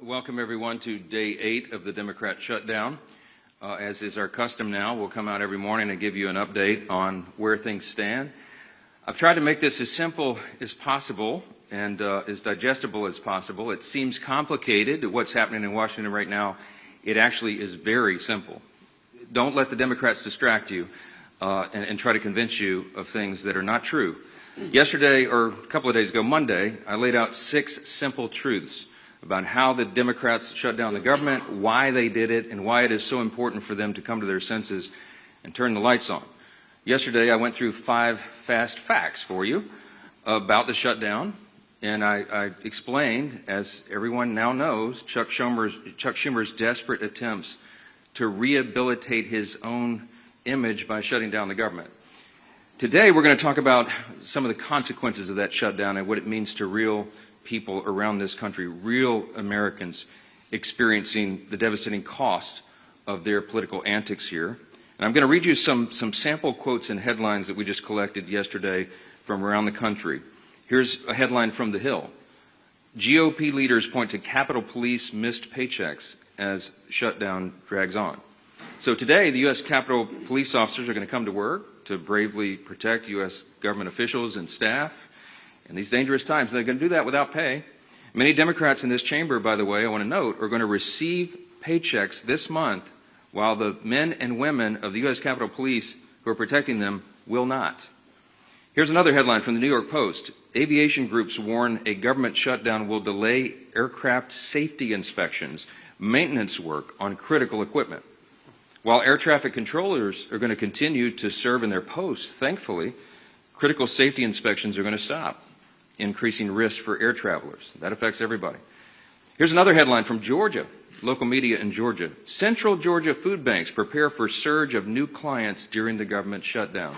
Welcome everyone to day 8 of the Democrat shutdown. As is our custom now, we'll come out every morning and give you an update on where things stand. I've tried to make this as simple as possible and as digestible as possible. It seems complicated, what's happening in Washington right now. It actually is very simple. Don't let the Democrats distract you and try to convince you of things that are not true. Yesterday, or a couple of days ago, Monday, I laid out 6 simple truths about how the Democrats shut down the government, why they did it, and why it is so important for them to come to their senses and turn the lights on. Yesterday, I went through 5 fast facts for you about the shutdown, and I explained, as everyone now knows, Chuck Schumer's desperate attempts to rehabilitate his own image by shutting down the government. Today, we're going to talk about some of the consequences of that shutdown and what it means to real people around this country, real Americans experiencing the devastating cost of their political antics here. And I'm going to read you some sample quotes and headlines that we just collected yesterday from around the country. Here's a headline from The Hill. GOP leaders point to Capitol Police missed paychecks as shutdown drags on. So today, the U.S. Capitol Police officers are going to come to work to bravely protect U.S. government officials and staff in these dangerous times. They're going to do that without pay. Many Democrats in this chamber, by the way, I want to note, are going to receive paychecks this month while the men and women of the U.S. Capitol Police who are protecting them will not. Here's another headline from the New York Post. Aviation groups warn a government shutdown will delay aircraft safety inspections, maintenance work on critical equipment. While air traffic controllers are going to continue to serve in their posts, thankfully, critical safety inspections are going to stop, increasing risk for air travelers. That affects everybody. Here's another headline from Georgia, local media in Georgia. Central Georgia food banks prepare for surge of new clients during the government shutdown.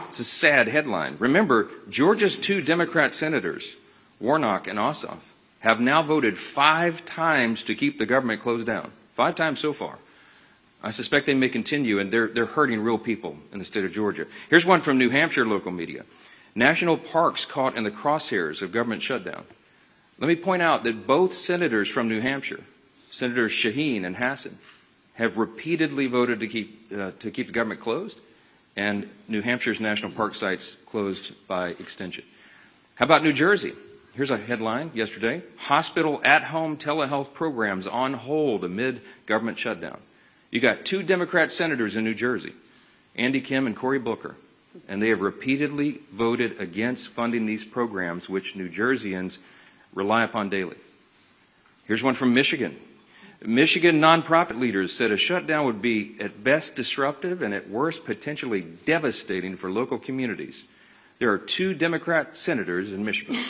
It's a sad headline. Remember, Georgia's 2 Democrat senators, Warnock and Ossoff, have now voted 5 times to keep the government closed down. 5 times so far. I suspect they may continue, and they're hurting real people in the state of Georgia. Here's one from New Hampshire local media. National parks caught in the crosshairs of government shutdown. Let me point out that both senators from New Hampshire, Senators Shaheen and Hassan, have repeatedly voted to keep the government closed, and New Hampshire's national park sites closed by extension. How about New Jersey? Here's a headline yesterday. Hospital at-home telehealth programs on hold amid government shutdown. You got 2 Democrat senators in New Jersey, Andy Kim and Cory Booker, and they have repeatedly voted against funding these programs which New Jerseyans rely upon daily. Here's one from Michigan. Michigan nonprofit leaders said a shutdown would be at best disruptive and at worst potentially devastating for local communities. There are 2 Democrat senators in Michigan,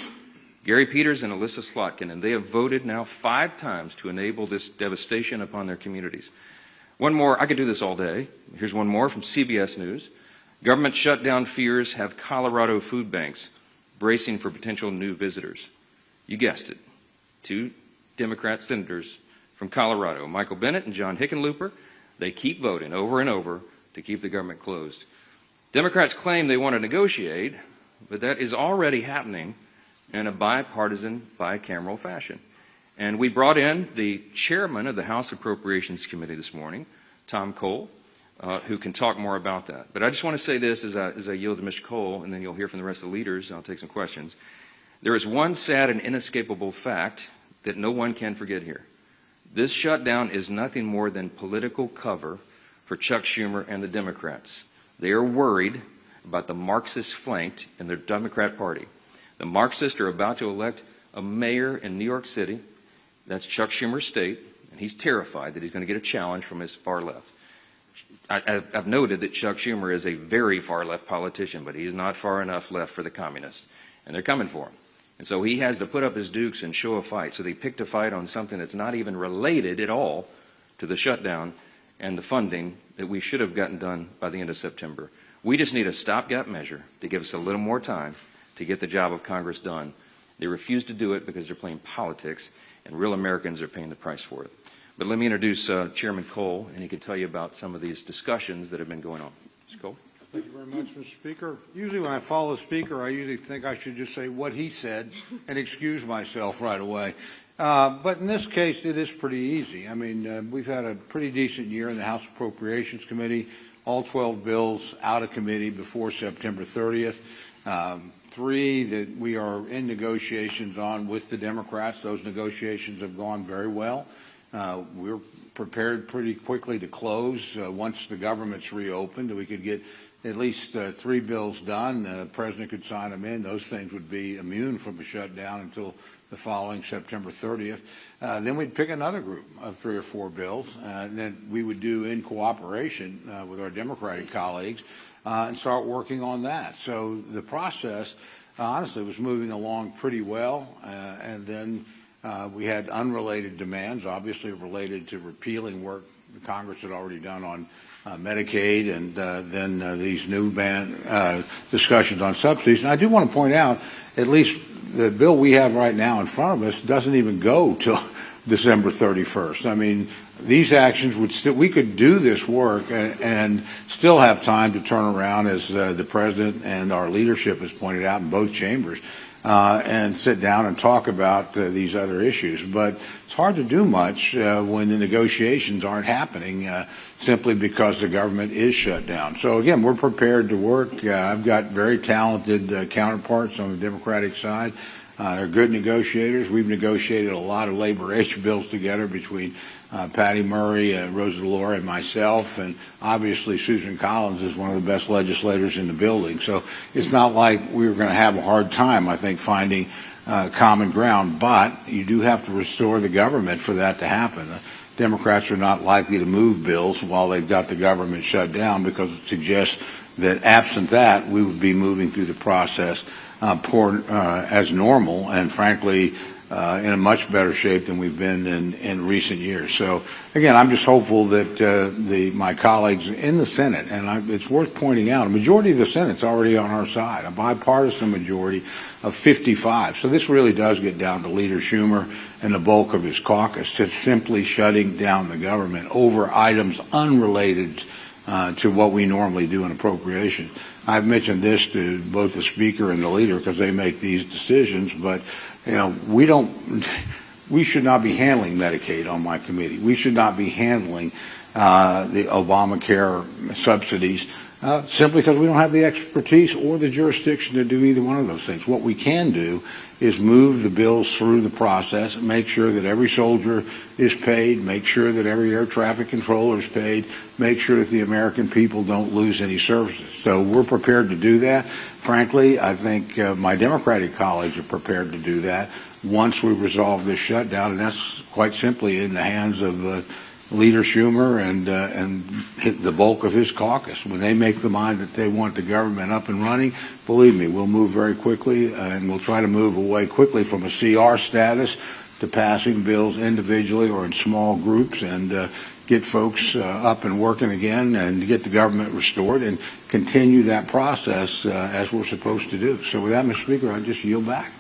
Gary Peters and Alyssa Slotkin, and they have voted now 5 times to enable this devastation upon their communities. One more, I could do this all day. Here's one more from CBS News. Government shutdown fears have Colorado food banks bracing for potential new visitors. You guessed it. 2 Democrat senators from Colorado, Michael Bennet and John Hickenlooper, they keep voting over and over to keep the government closed. Democrats claim they want to negotiate, but that is already happening in a bipartisan, bicameral fashion. And we brought in the chairman of the House Appropriations Committee this morning, Tom Cole, who can talk more about that. But I just want to say this as I yield to Mr. Cole, and then you'll hear from the rest of the leaders, and I'll take some questions. There is one sad and inescapable fact that no one can forget here. This shutdown is nothing more than political cover for Chuck Schumer and the Democrats. They are worried about the Marxist flank in their Democrat Party. The Marxists are about to elect a mayor in New York City. That's Chuck Schumer's state, and he's terrified that he's going to get a challenge from his far left. I've noted that Chuck Schumer is a very far left politician, but he's not far enough left for the communists, and they're coming for him. And so he has to put up his dukes and show a fight. So they picked a fight on something that's not even related at all to the shutdown and the funding that we should have gotten done by the end of September. We just need a stopgap measure to give us a little more time to get the job of Congress done. They refuse to do it because they're playing politics, and real Americans are paying the price for it. But let me introduce Chairman Cole, and he can tell you about some of these discussions that have been going on. Mr. Cole. Thank you very much, Mr. Speaker. Usually when I follow the Speaker, I usually think I should just say what he said and excuse myself right away. But in this case, it is pretty easy. I mean, we've had a pretty decent year in the House Appropriations Committee, all 12 bills out of committee before September 30th. 3 that we are in negotiations on with the Democrats. Those negotiations have gone very well. We're prepared pretty quickly to close once the government's reopened. We could get at least 3 bills done. The president could sign them in. Those things would be immune from a shutdown until the following September 30th. Then we'd pick another group of 3 or 4 bills, and then we would do in cooperation with our Democratic colleagues and start working on that. So the process, honestly, was moving along pretty well, and then we had unrelated demands, obviously related to repealing work the Congress had already done on Medicaid, and then these new discussions on subsidies. And I do want to point out, at least the bill we have right now in front of us doesn't even go till December 31st. I mean, these actions would still, we could do this work and still have time to turn around, as the president and our leadership has pointed out in both chambers, and sit down and talk about these other issues. But it's hard to do much when the negotiations aren't happening simply because the government is shut down. So again, we're prepared to work. I've got very talented counterparts on the Democratic side. They're good negotiators. We've negotiated a lot of labor issue bills together between Patty Murray, Rosa DeLauro, and myself, and obviously Susan Collins is one of the best legislators in the building. So it's not like we were going to have a hard time, I think, finding common ground, but you do have to restore the government for that to happen. Democrats are not likely to move bills while they've got the government shut down, because it suggests that absent that, we would be moving through the process as normal, and frankly, in a much better shape than we've been in recent years. So again, I'm just hopeful that my colleagues in the Senate, and it's worth pointing out, a majority of the Senate's already on our side, a bipartisan majority of 55. So this really does get down to Leader Schumer and the bulk of his caucus just simply shutting down the government over items unrelated to what we normally do in appropriation. I've mentioned this to both the Speaker and the Leader because they make these decisions, but you know, we should not be handling Medicaid on my committee. We should not be handling the Obamacare subsidies simply because we don't have the expertise or the jurisdiction to do either one of those things. What we can do is move the bills through the process, make sure that every soldier is paid, make sure that every air traffic controller is paid, make sure that the American people don't lose any services. So we're prepared to do that. Frankly, I think my Democratic colleagues are prepared to do that once we resolve this shutdown, and that's quite simply in the hands of Leader Schumer and the bulk of his caucus. When they make the mind that they want the government up and running, believe me, we'll move very quickly, and we'll try to move away quickly from a CR status to passing bills individually or in small groups, and get folks up and working again, and get the government restored and continue that process as we're supposed to do. So with that, Mr. Speaker, I just yield back.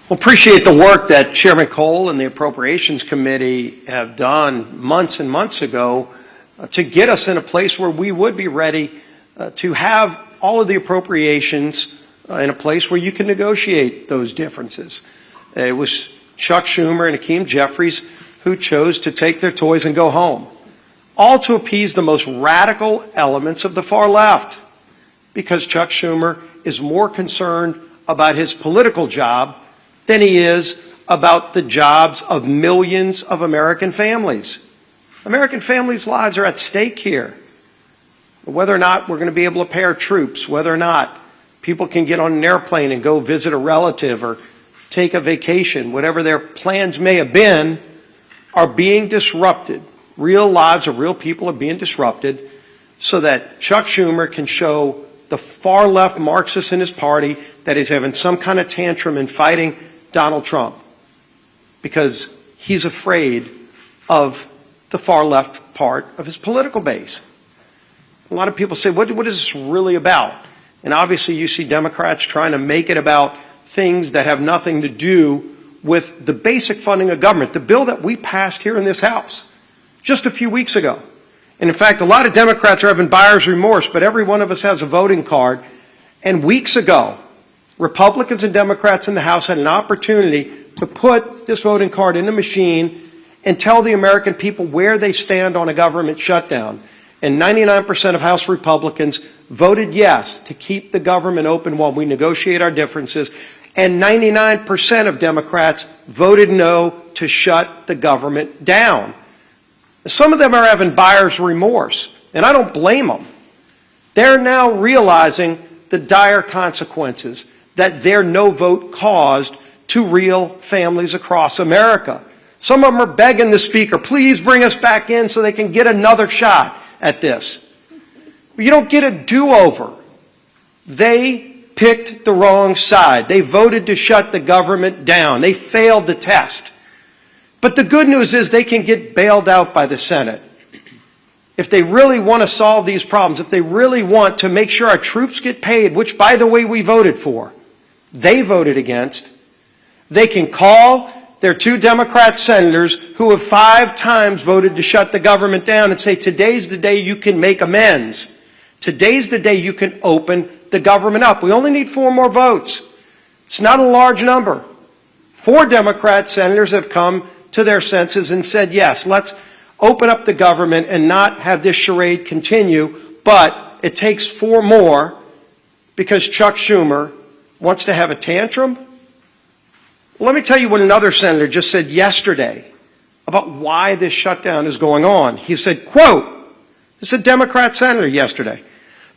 Well, appreciate the work that Chairman Cole and the Appropriations Committee have done months and months ago to get us in a place where we would be ready to have all of the appropriations in a place where you can negotiate those differences. It was Chuck Schumer and Hakeem Jeffries who chose to take their toys and go home, all to appease the most radical elements of the far left, because Chuck Schumer is more concerned about his political job than he is about the jobs of millions of American families. American families' lives are at stake here. Whether or not we're going to be able to pay our troops, whether or not people can get on an airplane and go visit a relative or take a vacation, whatever their plans may have been, are being disrupted. Real lives of real people are being disrupted so that Chuck Schumer can show the far left Marxists in his party that he's having some kind of tantrum and fighting Donald Trump because he's afraid of the far left part of his political base. A lot of people say, what is this really about? And obviously you see Democrats trying to make it about things that have nothing to do with the basic funding of government, the bill that we passed here in this House just a few weeks ago. And in fact, a lot of Democrats are having buyer's remorse, but every one of us has a voting card. And weeks ago, Republicans and Democrats in the House had an opportunity to put this voting card in the machine and tell the American people where they stand on a government shutdown. And 99% of House Republicans voted yes to keep the government open while we negotiate our differences, and 99% of Democrats voted no to shut the government down. Some of them are having buyer's remorse, and I don't blame them. They're now realizing the dire consequences that their no vote caused to real families across America. Some of them are begging the Speaker, please bring us back in so they can get another shot at this. But you don't get a do-over. They picked the wrong side. They voted to shut the government down. They failed the test. But the good news is they can get bailed out by the Senate. If they really want to solve these problems, if they really want to make sure our troops get paid, which, by the way, we voted for, they voted against, they can call their 2 Democrat senators who have 5 times voted to shut the government down and say, today's the day you can make amends. Today's the day you can open the government up. We only need 4 more votes. It's not a large number. 4 Democrat senators have come to their senses and said, yes, let's open up the government and not have this charade continue, but it takes 4 more because Chuck Schumer wants to have a tantrum. Well, let me tell you what another senator just said yesterday about why this shutdown is going on. He said, quote, this is a Democrat senator yesterday,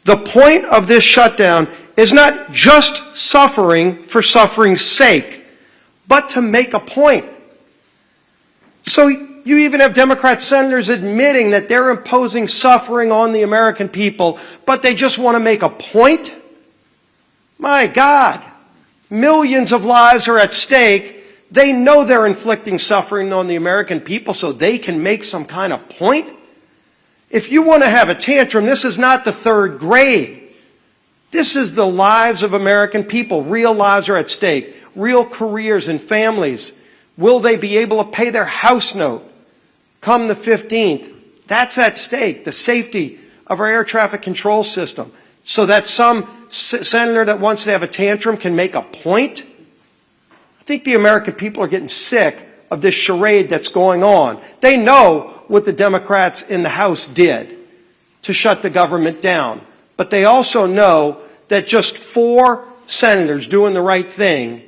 the point of this shutdown is not just suffering for suffering's sake, but to make a point. So you even have Democrat senators admitting that they're imposing suffering on the American people, but they just want to make a point? My God, millions of lives are at stake. They know they're inflicting suffering on the American people so they can make some kind of point? If you want to have a tantrum, this is not the 3rd grade. This is the lives of American people. Real lives are at stake. Real careers and families. Will they be able to pay their house note come the 15th? That's at stake. The safety of our air traffic control system. So that some senator that wants to have a tantrum can make a point? I think the American people are getting sick of this charade that's going on. They know what the Democrats in the House did to shut the government down. But they also know that just 4 senators doing the right thing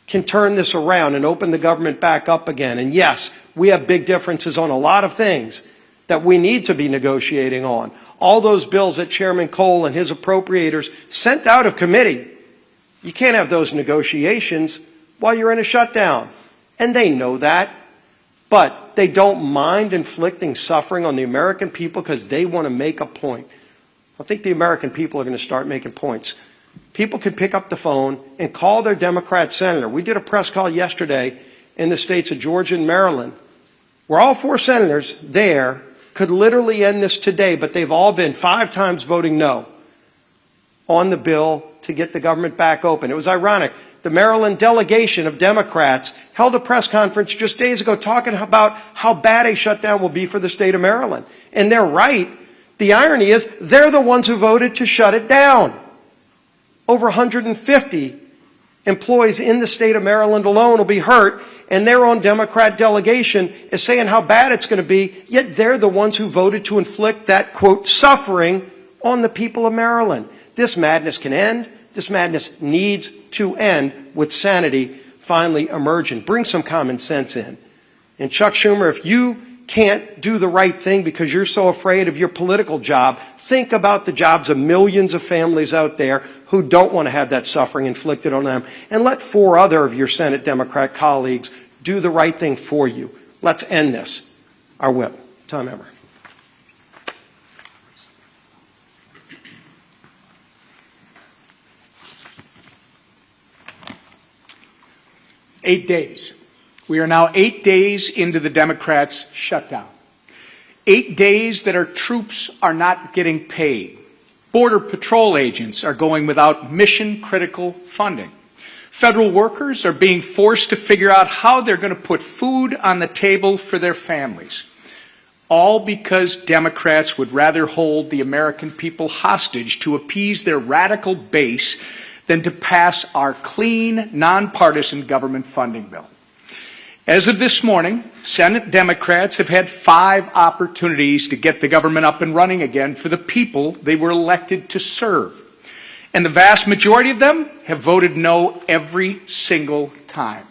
can turn this around and open the government back up again. And yes, we have big differences on a lot of things that we need to be negotiating on. All those bills that Chairman Cole and his appropriators sent out of committee, you can't have those negotiations while you're in a shutdown. And they know that. But they don't mind inflicting suffering on the American people because they want to make a point. I think the American people are going to start making points. People could pick up the phone and call their Democrat senator. We did a press call yesterday in the states of Georgia and Maryland, where all 4 senators there could literally end this today, but they've all been 5 times voting no on the bill to get the government back open. It was ironic. The Maryland delegation of Democrats held a press conference just days ago talking about how bad a shutdown will be for the state of Maryland. And they're right. The irony is they're the ones who voted to shut it down. Over 150 employees in the state of Maryland alone will be hurt, and their own Democrat delegation is saying how bad it's going to be, yet they're the ones who voted to inflict that, quote, suffering on the people of Maryland. This madness can end. This madness needs to end with sanity finally emerging. Bring some common sense in. And Chuck Schumer, if you can't do the right thing because you're so afraid of your political job, think about the jobs of millions of families out there who don't want to have that suffering inflicted on them. And let 4 other of your Senate Democrat colleagues do the right thing for you. Let's end this. Our whip. Tom Emmer. Eight days. We are now 8 days into the Democrats' shutdown. 8 days that our troops are not getting paid. Border Patrol agents are going without mission-critical funding. Federal workers are being forced to figure out how they're going to put food on the table for their families. All because Democrats would rather hold the American people hostage to appease their radical base than to pass our clean, nonpartisan government funding bill. As of this morning, Senate Democrats have had 5 opportunities to get the government up and running again for the people they were elected to serve. And the vast majority of them have voted no every single time.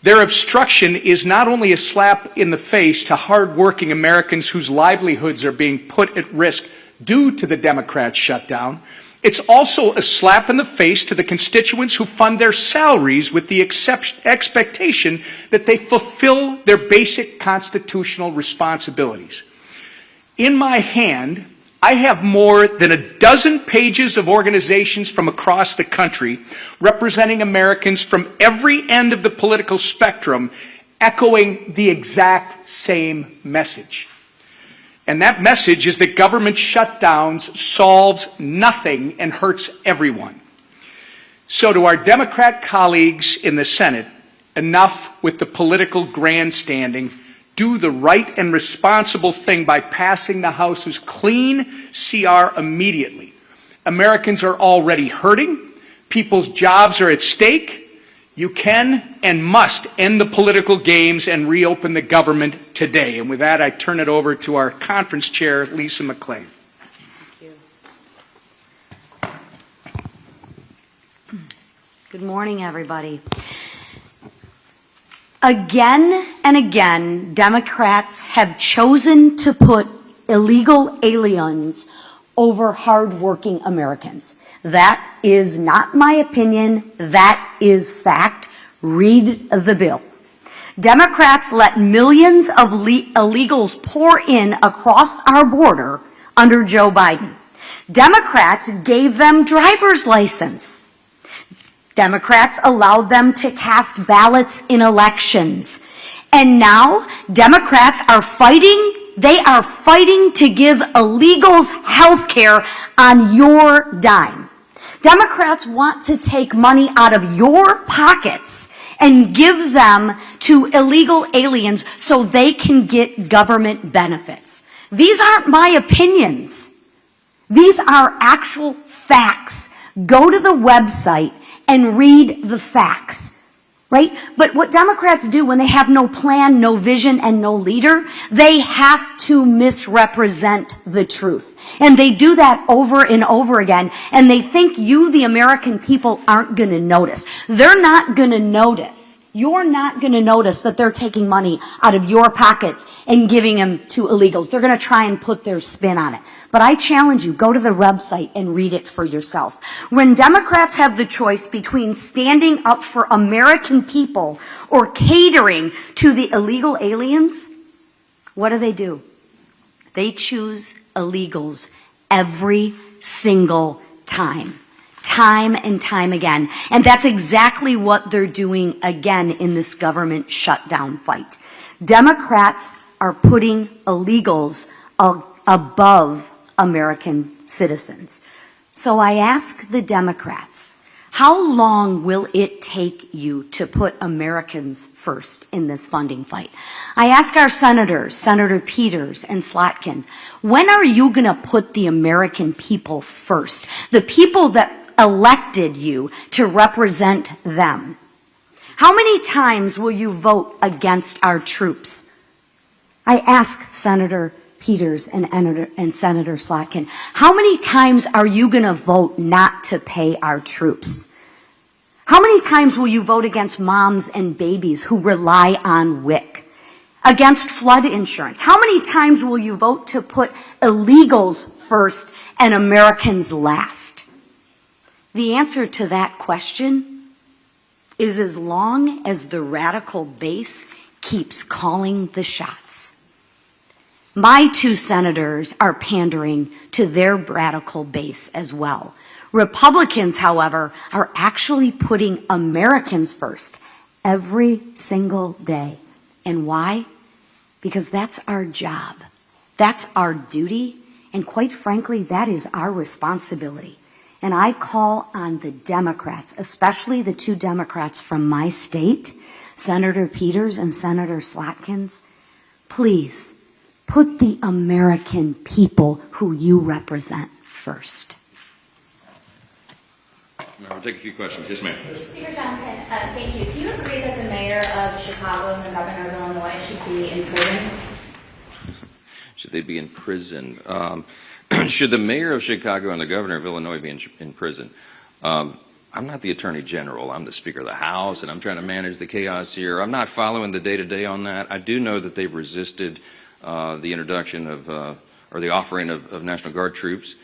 Their obstruction is not only a slap in the face to hardworking Americans whose livelihoods are being put at risk due to the Democrats' shutdown, it's also a slap in the face to the constituents who fund their salaries with the expectation that they fulfill their basic constitutional responsibilities. In my hand, I have more than a dozen pages of organizations from across the country representing Americans from every end of the political spectrum, echoing the exact same message. And that message is that government shutdowns solves nothing and hurts everyone. So to our Democrat colleagues in the Senate, enough with the political grandstanding. Do the right and responsible thing by passing the House's clean CR immediately. Americans are already hurting. People's jobs are at stake. You can and must end the political games and reopen the government today. And with that, I turn it over to our conference chair, Lisa McClain. Thank you. Good morning, everybody. Again and again, Democrats have chosen to put illegal aliens over hardworking Americans. That is not my opinion. That is fact. Read the bill. Democrats let millions of illegals pour in across our border under Joe Biden. Democrats gave them driver's license. Democrats allowed them to cast ballots in elections. And now Democrats are fighting. They are fighting to give illegals health care on your dime. Democrats want to take money out of your pockets and give them to illegal aliens so they can get government benefits. These aren't my opinions. These are actual facts. Go to the website and read the facts. Right? But what Democrats do when they have no plan, no vision, and no leader, they have to misrepresent the truth. And they do that over and over again. And they think you, the American people, aren't going to notice. They're not going to notice. You're not going to notice that they're taking money out of your pockets and giving them to illegals. They're going to try and put their spin on it. But I challenge you, go to the website and read it for yourself. When Democrats have the choice between standing up for American people or catering to the illegal aliens, what do? They choose illegals every single time. Time and time again. And that's exactly what they're doing again in this government shutdown fight. Democrats are putting illegals above American citizens. So I ask the Democrats, how long will it take you to put Americans first in this funding fight? I ask our senators, Senator Peters and Slotkin, when are you going to put the American people first? The people that elected you to represent them. How many times will you vote against our troops? I ask Senator Peters and Senator Slotkin, how many times are you going to vote not to pay our troops? How many times will you vote against moms and babies who rely on WIC? Against flood insurance? How many times will you vote to put illegals first and Americans last? The answer to that question is as long as the radical base keeps calling the shots. My 2 senators are pandering to their radical base as well. Republicans, however, are actually putting Americans first every single day. And why? Because that's our job. That's our duty. And quite frankly, that is our responsibility. And I call on the Democrats, especially the 2 Democrats from my state, Senator Peters and Senator Slotkin, please put the American people who you represent first. I'll take a few questions. Yes, ma'am. Speaker Johnson, thank you. Do you agree that the mayor of Chicago and the governor of Illinois should be in prison? Should they be in prison? Should the mayor of Chicago and the governor of Illinois be in prison? I'm not the attorney general. I'm the Speaker of the House, and I'm trying to manage the chaos here. I'm not following the day-to-day on that. I do know that they've resisted the introduction of, or the offering of National Guard troops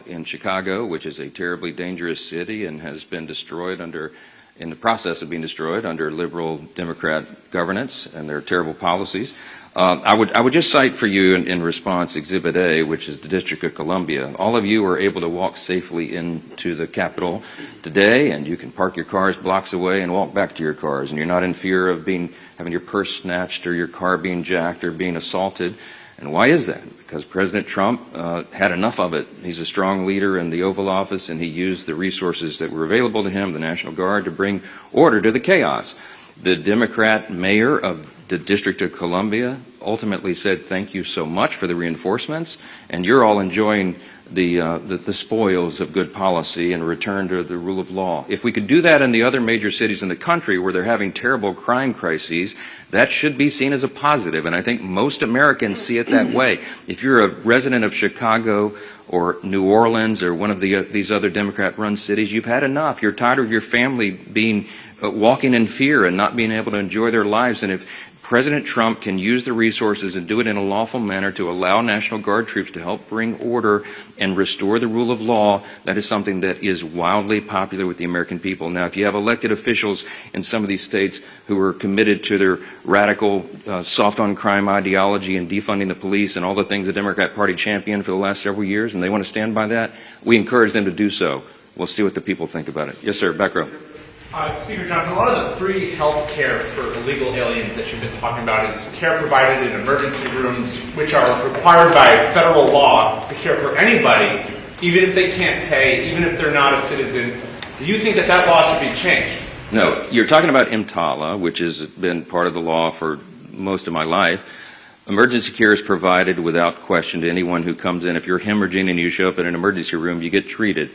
in Chicago, which is a terribly dangerous city and has been destroyed in the process of being destroyed under liberal Democrat governance and their terrible policies. I would just cite for you in response Exhibit A, which is the District of Columbia. All of you were able to walk safely into the Capitol today, and you can park your cars blocks away and walk back to your cars, and you're not in fear of having your purse snatched or your car being jacked or being assaulted. And why is that? Because President Trump had enough of it. He's a strong leader in the Oval Office, and he used the resources that were available to him, the National Guard, to bring order to the chaos. The Democrat mayor of the District of Columbia ultimately said, thank you so much for the reinforcements, and you're all enjoying the spoils of good policy and return to the rule of law. If we could do that in the other major cities in the country where they're having terrible crime crises, that should be seen as a positive, and I think most Americans see it that way. If you're a resident of Chicago or New Orleans or one of these other Democrat-run cities, you've had enough. You're tired of your family walking in fear and not being able to enjoy their lives, and if President Trump can use the resources and do it in a lawful manner to allow National Guard troops to help bring order and restore the rule of law, that is something that is wildly popular with the American people. Now, if you have elected officials in some of these states who are committed to their radical, soft-on-crime ideology and defunding the police and all the things the Democrat Party championed for the last several years, and they want to stand by that, we encourage them to do so. We'll see what the people think about it. Yes, sir. Back row. Speaker Johnson, a lot of the free health care for illegal aliens that you've been talking about is care provided in emergency rooms, which are required by federal law to care for anybody, even if they can't pay, even if they're not a citizen. Do you think that that law should be changed? No. You're talking about EMTALA, which has been part of the law for most of my life. Emergency care is provided without question to anyone who comes in. If you're hemorrhaging and you show up in an emergency room, you get treated.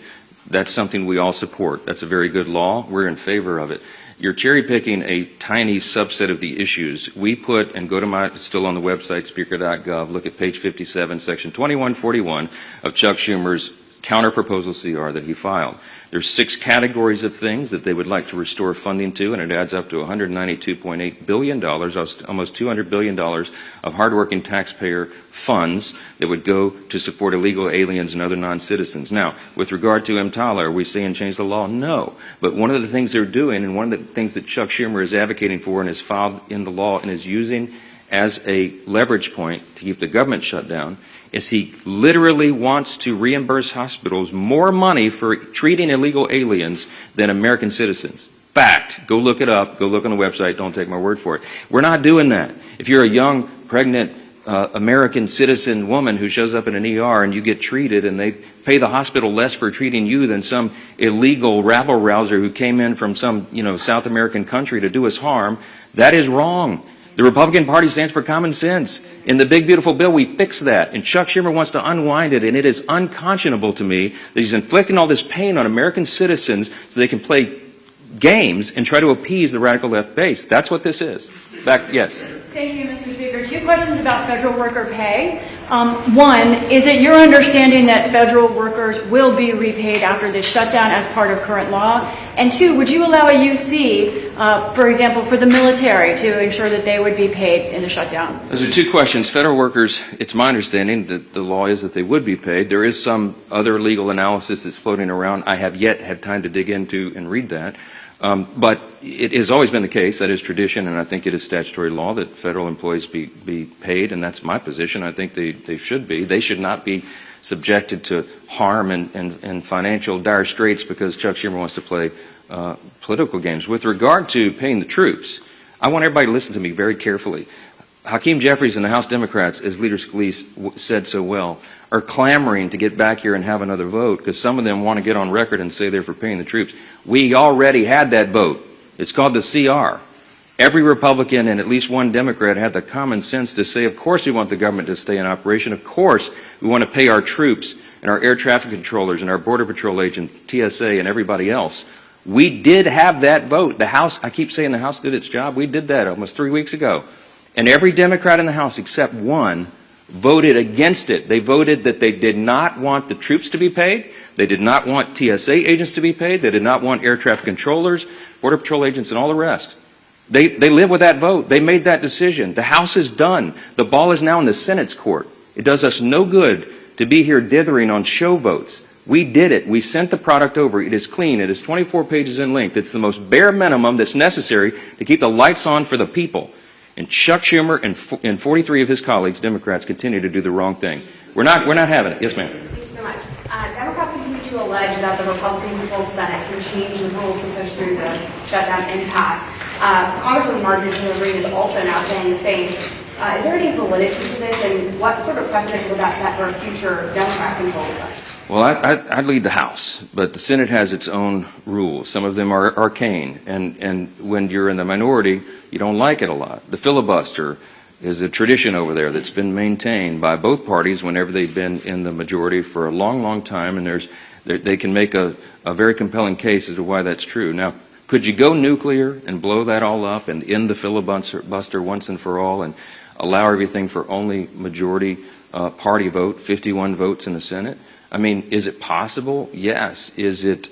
That's something we all support. That's a very good law. We're in favor of it. You're cherry-picking a tiny subset of the issues. We put, and go to it's still on the website, speaker.gov, look at page 57, section 2141 of Chuck Schumer's counter-proposal CR that he filed. There's 6 categories of things that they would like to restore funding to, and it adds up to $192.8 billion, almost $200 billion of hardworking taxpayer funds that would go to support illegal aliens and other non-citizens. Now, with regard to EMTALA, are we saying change the law? No. But one of the things they're doing, and one of the things that Chuck Schumer is advocating for and has filed in the law and is using as a leverage point to keep the government shut down, is he literally wants to reimburse hospitals more money for treating illegal aliens than American citizens. Fact. Go look it up. Go look on the website. Don't take my word for it. We're not doing that. If you're a young, pregnant American citizen woman who shows up in an ER and you get treated and they pay the hospital less for treating you than some illegal rabble-rouser who came in from some, South American country to do us harm, that is wrong. The Republican Party stands for common sense. In the big, beautiful bill, we fix that. And Chuck Schumer wants to unwind it, and it is unconscionable to me that he's inflicting all this pain on American citizens so they can play games and try to appease the radical left base. That's what this is. Yes. Thank you, Mr. Speaker. 2 questions about federal worker pay. One, is it your understanding that federal workers will be repaid after this shutdown as part of current law? And 2, would you allow a UC, for example, for the military to ensure that they would be paid in the shutdown? Those are 2 questions. Federal workers, it's my understanding that the law is that they would be paid. There is some other legal analysis that's floating around. I have yet had time to dig into and read that. But it has always been the case, that is tradition, and I think it is statutory law that federal employees be paid, and that's my position. I think they should be. They should not be subjected to harm and financial dire straits because Chuck Schumer wants to play political games. With regard to paying the troops, I want everybody to listen to me very carefully. Hakeem Jeffries and the House Democrats, as Leader Scalise said so well, are clamoring to get back here and have another vote because some of them want to get on record and say they're for paying the troops. We already had that vote. It's called the CR. Every Republican and at least one Democrat had the common sense to say, of course we want the government to stay in operation. Of course we want to pay our troops and our air traffic controllers and our Border Patrol agents, TSA, and everybody else. We did have that vote. The House, I keep saying the House did its job. We did that almost 3 weeks ago. And every Democrat in the House except one voted against it. They voted that they did not want the troops to be paid. They did not want TSA agents to be paid. They did not want air traffic controllers, Border Patrol agents, and all the rest. They live with that vote. They made that decision. The House is done. The ball is now in the Senate's court. It does us no good to be here dithering on show votes. We did it. We sent the product over. It is clean. It is 24 pages in length. It's the most bare minimum that's necessary to keep the lights on for the people. And Chuck Schumer and 43 of his colleagues, Democrats, continue to do the wrong thing. We're not having it. Yes, ma'am. Thank you so much. Democrats continue to allege that the Republican-controlled Senate can change the rules to push through the shutdown impasse. Congresswoman Marjorie Taylor Greene is also now saying the same. Is there any validity to this, and what sort of precedent would that set for a future Democrat-controlled Senate? Well, I'd lead the House, but the Senate has its own rules. Some of them are arcane, and when you're in the minority, you don't like it a lot. The filibuster is a tradition over there that's been maintained by both parties whenever they've been in the majority for a long, long time, and they can make a very compelling case as to why that's true. Now, could you go nuclear and blow that all up and end the filibuster once and for all and allow everything for only majority party vote, 51 votes in the Senate? I mean, is it possible? Yes. Is it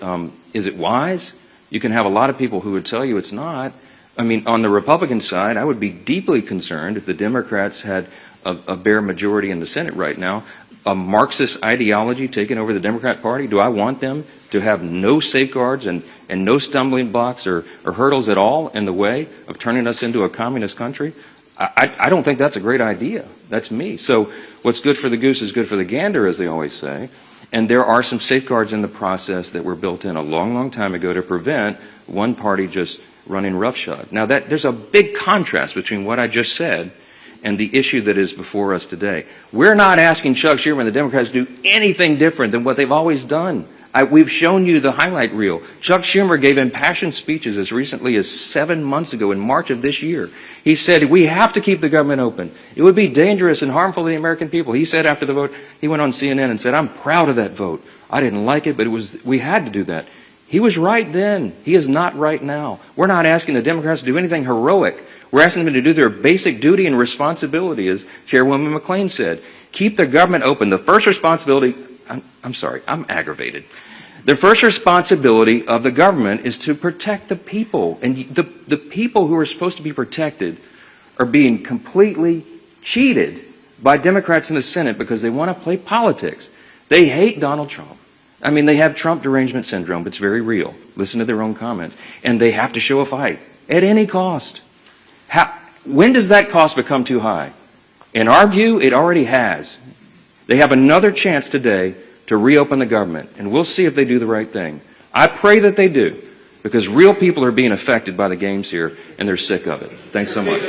wise? You can have a lot of people who would tell you it's not. I mean, on the Republican side, I would be deeply concerned if the Democrats had a bare majority in the Senate right now. A Marxist ideology taking over the Democrat Party? Do I want them to have no safeguards and no stumbling blocks or hurdles at all in the way of turning us into a communist country? I don't think that's a great idea. That's me. So what's good for the goose is good for the gander, as they always say. And there are some safeguards in the process that were built in a long, long time ago to prevent one party just running roughshod. Now, there's a big contrast between what I just said and the issue that is before us today. We're not asking Chuck Schumer and the Democrats to do anything different than what they've always done. We've shown you the highlight reel. Chuck Schumer gave impassioned speeches as recently as 7 months ago in March of this year. He said, we have to keep the government open. It would be dangerous and harmful to the American people. He said after the vote, he went on CNN and said, I'm proud of that vote. I didn't like it, but we had to do that. He was right then. He is not right now. We're not asking the Democrats to do anything heroic. We're asking them to do their basic duty and responsibility, as Chairwoman McClain said. Keep the government open. The first responsibility, I'm aggravated. The first responsibility of the government is to protect the people. And the people who are supposed to be protected are being completely cheated by Democrats in the Senate because they want to play politics. They hate Donald Trump. I mean, they have Trump derangement syndrome. It's very real. Listen to their own comments. And they have to show a fight at any cost. When does that cost become too high? In our view, it already has. They have another chance today to reopen the government, and we'll see if they do the right thing. I pray that they do, because real people are being affected by the games here, and they're sick of it. Thanks so much.